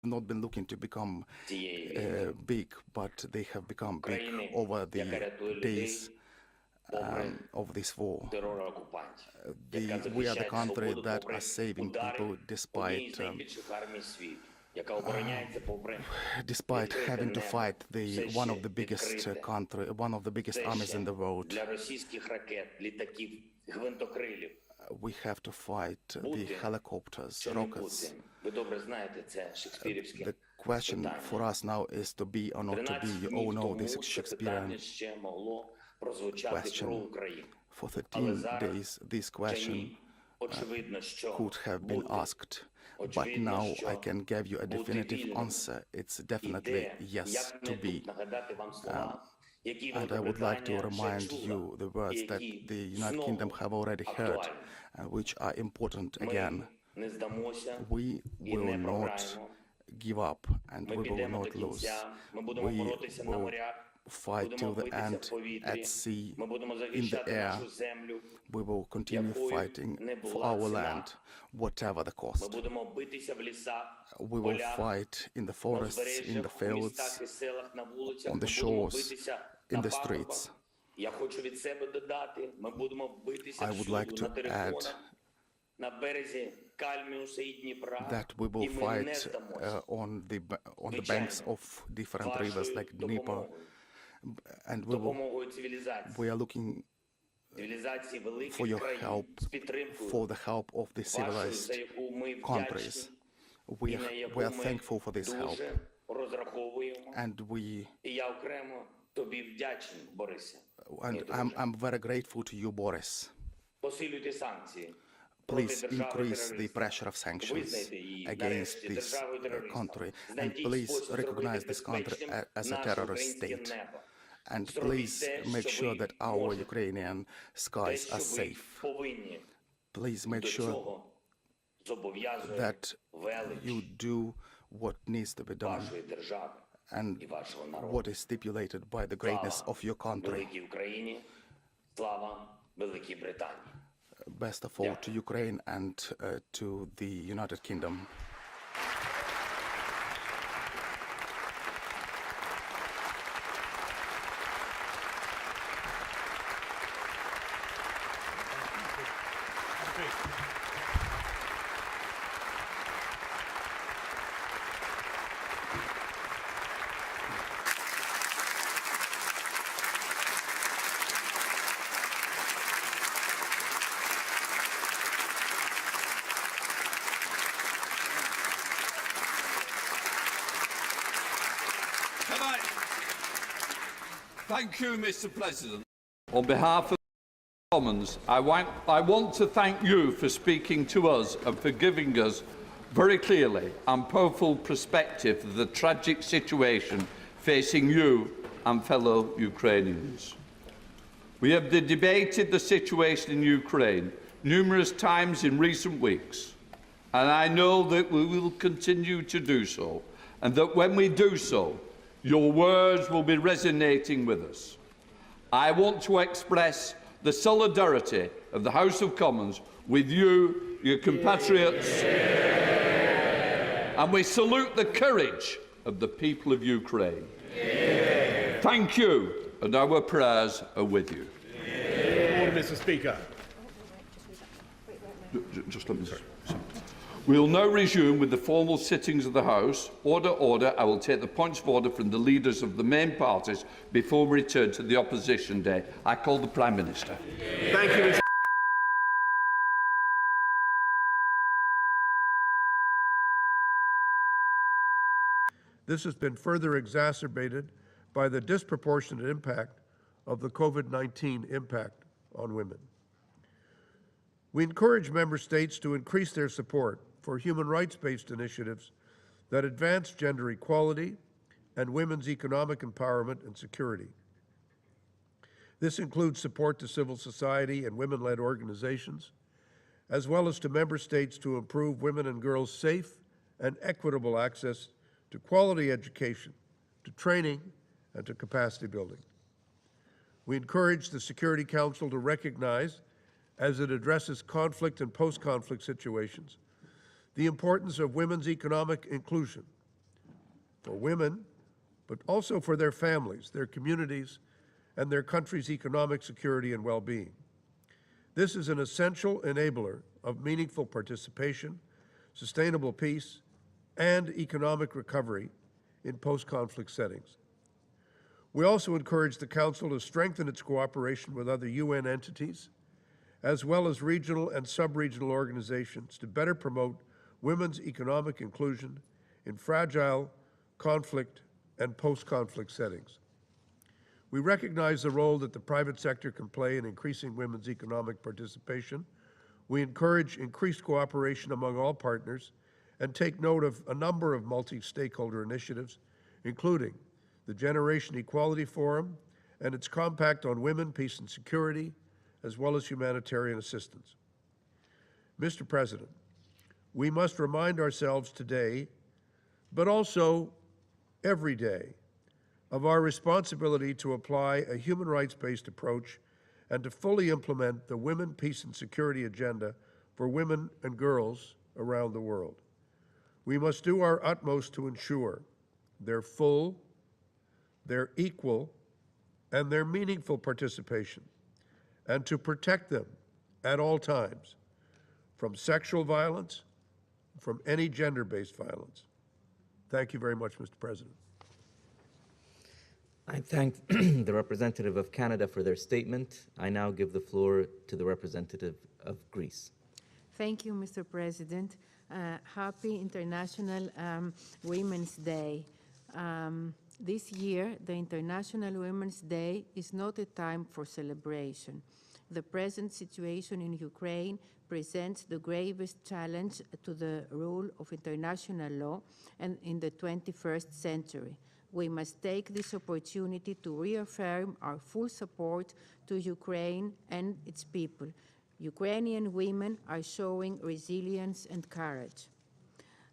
not been looking to become big, but they have become big over the days of this war. We are the country that are saving people despite having to fight one of the biggest armies in the world. We have to fight the helicopters, rockets. The question for us now is to be or not to be. You all know this Shakespearean question. For 13 days, this question could have been asked. But now I can give you a definitive answer. It's definitely yes to be. And I would like to remind you the words that the United Kingdom have already heard, which are important again. We will not give up and we will not lose. We will fight till the end at sea, in the air. We will continue fighting for our land, whatever the cost. We will fight in the forests, in the fields, on the shores, in the streets. I would like to add that we will fight on the banks of different rivers like Dnieper, and we are looking for your help, for the help of the civilized countries. We are thankful for this help, and I'm very grateful to you, Boris. Please increase the pressure of sanctions against this country, and please recognize this country as a terrorist state. And please make sure that our Ukrainian skies are safe. Please make sure that you do what needs to be done and what is stipulated by the greatness of your country. Best of all to Ukraine and to the United Kingdom. Thank you, Mr. President. On behalf of the Commons, I want to thank you for speaking to us and for giving us very clearly and powerful perspective of the tragic situation facing you and fellow Ukrainians. We have debated the situation in Ukraine numerous times in recent weeks, and I know that we will continue to do so, and that when we do so, your words will be resonating with us. I want to express the solidarity of the House of Commons with you, your compatriots, and we salute the courage of the people of Ukraine. Thank you, and our prayers are with you. Order, Mr. Speaker. Just let me say. We will now resume with the formal sittings of the House. Order, order. I will take the points of order from the leaders of the main parties before we return to the opposition day. I call the Prime Minister. Thank you, Mr. This has been further exacerbated by the disproportionate impact of the COVID-19 impact on women. We encourage member states to increase their support for human rights-based initiatives that advance gender equality and women's economic empowerment and security. This includes support to civil society and women-led organizations, as well as to member states to improve women and girls' safe and equitable access to quality education, to training, and to capacity building. We encourage the Security Council to recognize, as it addresses conflict and post-conflict situations, the importance of women's economic inclusion for women, but also for their families, their communities, and their country's economic security and well-being. This is an essential enabler of meaningful participation, sustainable peace, and economic recovery in post-conflict settings. We also encourage the Council to strengthen its cooperation with other UN entities, as well as regional and sub-regional organizations to better promote women's economic inclusion in fragile, conflict, and post-conflict settings. We recognize the role that the private sector can play in increasing women's economic participation. We encourage increased cooperation among all partners and take note of a number of multi-stakeholder initiatives, including the Generation Equality Forum and its Compact on Women, Peace and Security, as well as humanitarian assistance. Mr. President, we must remind ourselves today, but also every day, of our responsibility to apply a human rights-based approach and to fully implement the Women, Peace and Security agenda for women and girls around the world. We must do our utmost to ensure their full, their equal, and their meaningful participation, and to protect them at all times from sexual violence, from any gender-based violence. Thank you very much, Mr. President. I thank the representative of Canada for their statement. I now give the floor to the representative of Greece. Thank you, Mr. President. Happy International Women's Day. This year, the International Women's Day is not a time for celebration. The present situation in Ukraine presents the gravest challenge to the rule of international law and in the 21st century. We must take this opportunity to reaffirm our full support to Ukraine and its people. Ukrainian women are showing resilience and courage.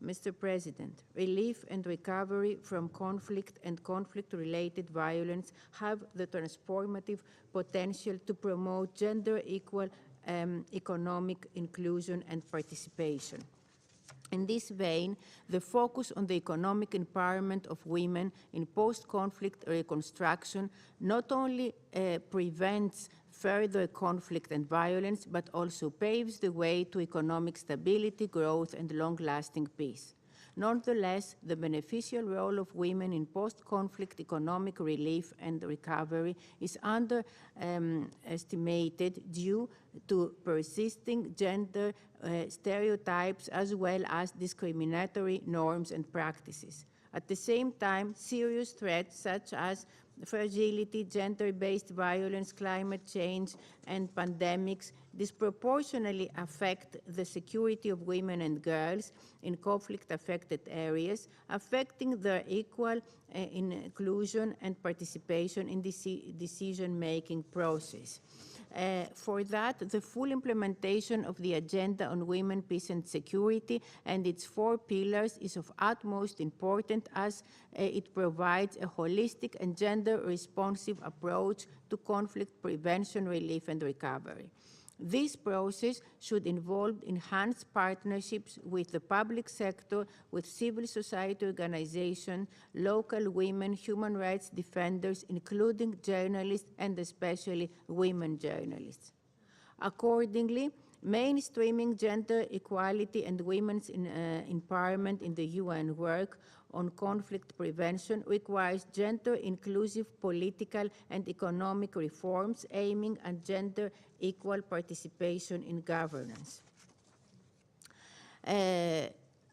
Mr. President, relief and recovery from conflict and conflict-related violence have the transformative potential to promote gender-equal economic inclusion and participation. In this vein, the focus on the economic empowerment of women in post-conflict reconstruction not only prevents further conflict and violence, but also paves the way to economic stability, growth, and long-lasting peace. Nonetheless, the beneficial role of women in post-conflict economic relief and recovery is underestimated due to persisting gender stereotypes as well as discriminatory norms and practices. At the same time, serious threats such as fragility, gender-based violence, climate change, and pandemics disproportionately affect the security of women and girls in conflict-affected areas, affecting their equal inclusion and participation in the decision-making process. For that, the full implementation of the Agenda on Women, Peace and Security and its 4 pillars is of utmost importance as it provides a holistic and gender-responsive approach to conflict prevention, relief, and recovery. This process should involve enhanced partnerships with the public sector, with civil society organizations, local women, human rights defenders, including journalists and especially women journalists. Accordingly, mainstreaming gender equality and women's empowerment in the UN work on conflict prevention requires gender-inclusive political and economic reforms aiming at gender-equal participation in governance.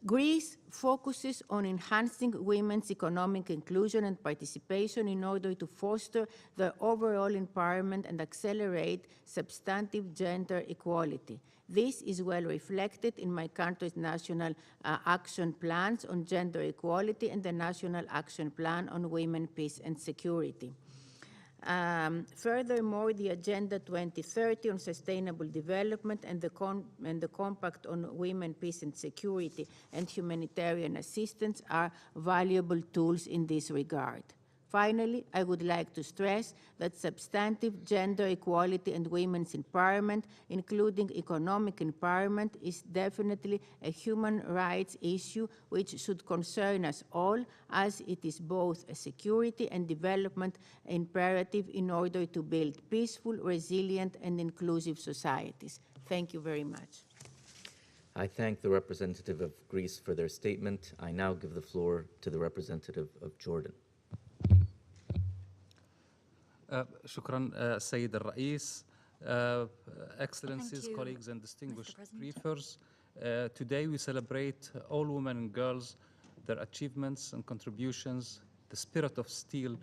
Greece focuses on enhancing women's economic inclusion and participation in order to foster their overall empowerment and accelerate substantive gender equality. This is well reflected in my country's national action plans on gender equality and the National Action Plan on Women, Peace and Security. Furthermore, the Agenda 2030 on Sustainable Development and the Compact on Women, Peace and Security and Humanitarian Assistance are valuable tools in this regard. Finally, I would like to stress that substantive gender equality and women's empowerment, including economic empowerment, is definitely a human rights issue which should concern us all, as it is both a security and development imperative in order to build peaceful, resilient, and inclusive societies. Thank you very much. I thank the representative of Greece for their statement. I now give the floor to the representative of Jordan. شكرا السيد الرئيس. Excellencies, colleagues, and distinguished briefers. Today we celebrate all women and girls, their achievements and contributions, the spirit of steel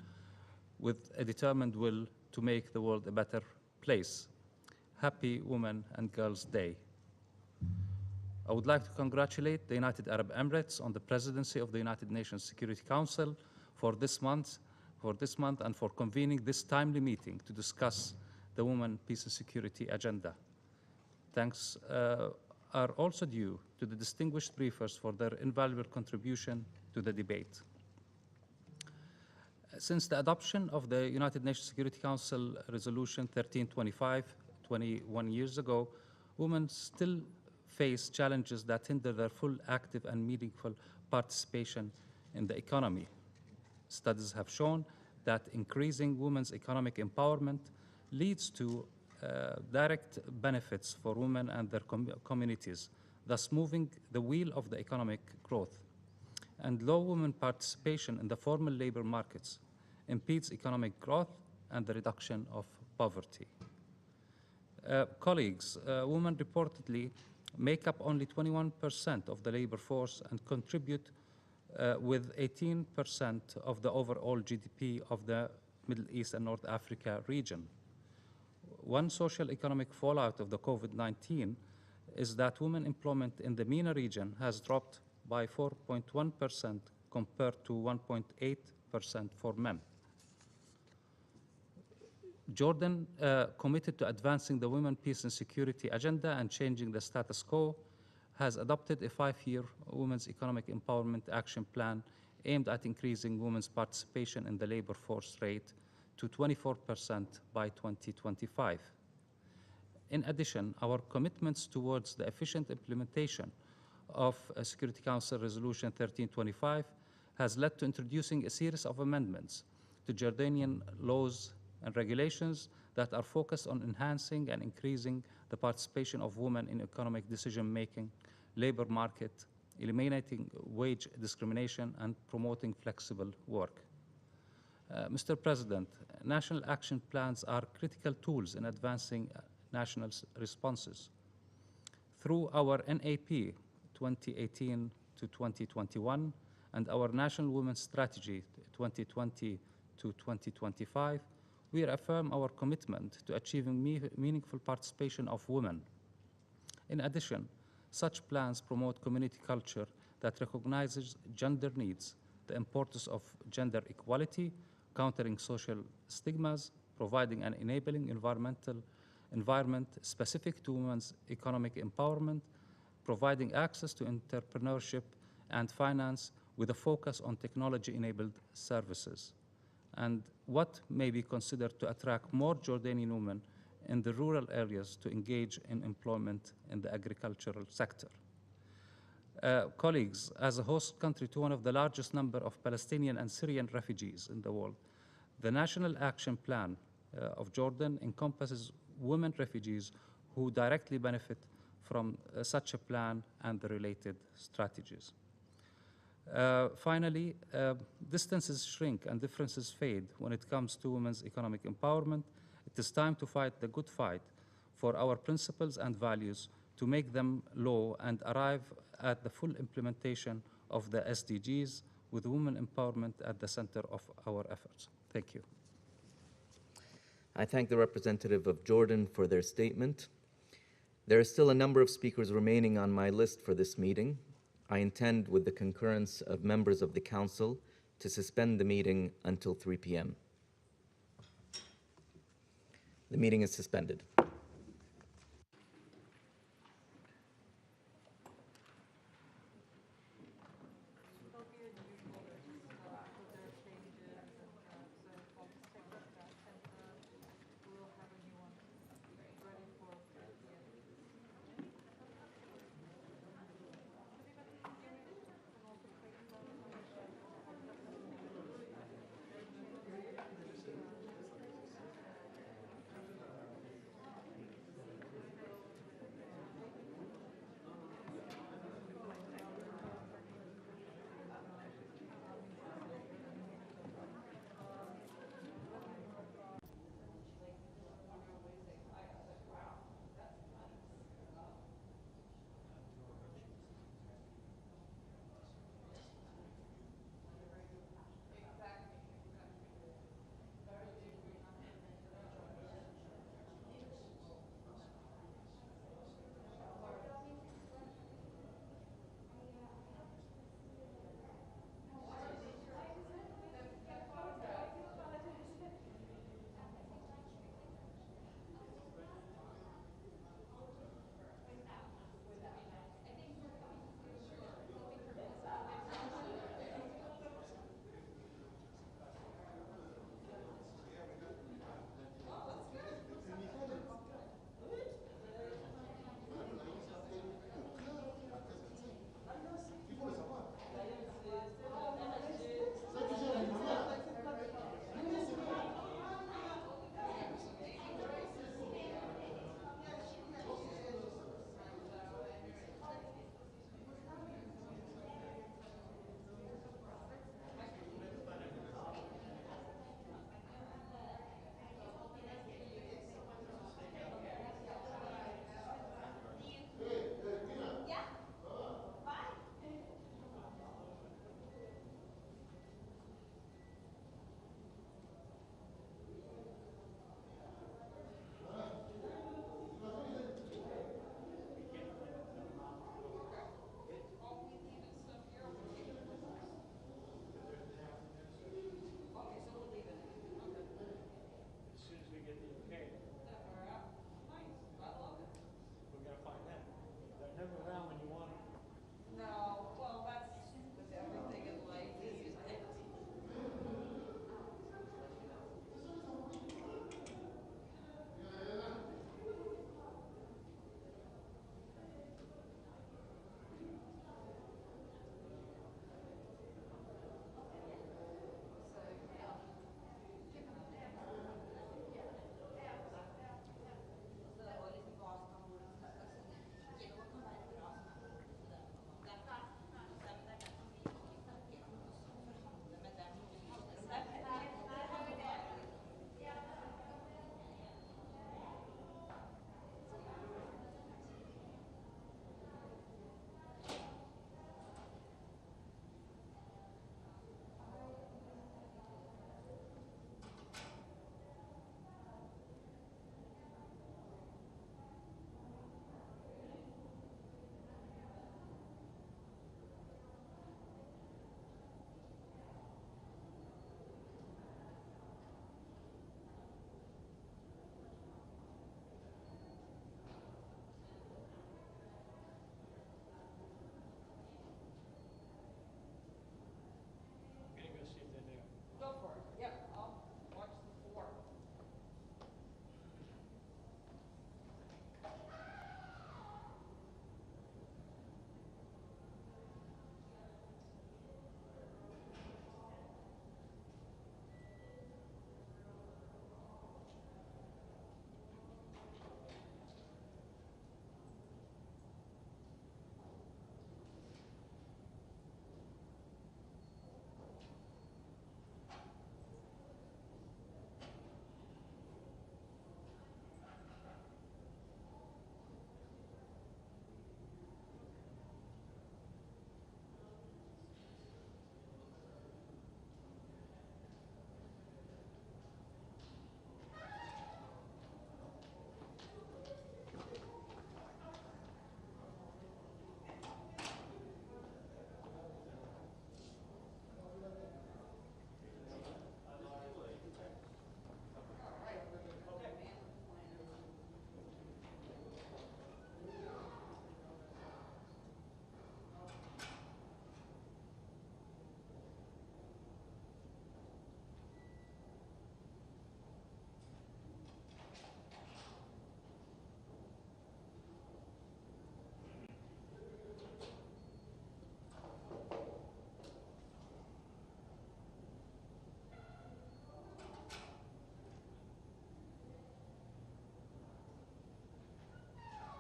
with a determined will to make the world a better place. Happy Women and Girls Day. I would like to congratulate the United Arab Emirates on the presidency of the United Nations Security Council for this month and for convening this timely meeting to discuss the Women, Peace and Security agenda. Thanks are also due to the distinguished briefers for their invaluable contribution to the debate. Since the adoption of the United Nations Security Council Resolution 1325, 21 years ago, women still face challenges that hinder their full, active, and meaningful participation in the economy. Studies have shown that increasing women's economic empowerment leads to direct benefits for women and their communities, thus moving the wheel of the economic growth. And low women participation in the formal labor markets impedes economic growth and the reduction of poverty. Colleagues, women reportedly make up only 21% of the labor force and contribute with 18% of the overall GDP of the Middle East and North Africa region. One social economic fallout of the COVID-19 is that women employment in the MENA region has dropped by 4.1% compared to 1.8% for men. Jordan committed to advancing the Women, Peace and Security agenda and changing the status quo, has adopted a 5-year Women's Economic Empowerment Action Plan aimed at increasing women's participation in the labor force rate to 24% by 2025. In addition, our commitments towards the efficient implementation of Security Council Resolution 1325 has led to introducing a series of amendments to Jordanian laws and regulations that are focused on enhancing and increasing the participation of women in economic decision-making, labor market, eliminating wage discrimination, and promoting flexible work. Mr. President, national action plans are critical tools in advancing national responses. Through our NAP 2018 to 2021 and our National Women's Strategy 2020 to 2025, we reaffirm our commitment to achieving meaningful participation of women. In addition, such plans promote community culture that recognizes gender needs, the importance of gender equality, countering social stigmas, providing an enabling environment specific to women's economic empowerment, providing access to entrepreneurship and finance with a focus on technology-enabled services, and what may be considered to attract more Jordanian women in the rural areas to engage in employment in the agricultural sector. Colleagues, as a host country to one of the largest number of Palestinian and Syrian refugees in the world, the National Action Plan of Jordan encompasses women refugees who directly benefit from such a plan and the related strategies. Finally, distances shrink and differences fade when it comes to women's economic empowerment. It is time to fight the good fight for our principles and values to make them law and arrive at the full implementation of the SDGs with women empowerment at the center of our efforts. Thank you. I thank the representative of Jordan for their statement. There are still a number of speakers remaining on my list for this meeting. I intend, with the concurrence of members of the Council, to suspend the meeting until 3 p.m. The meeting is suspended.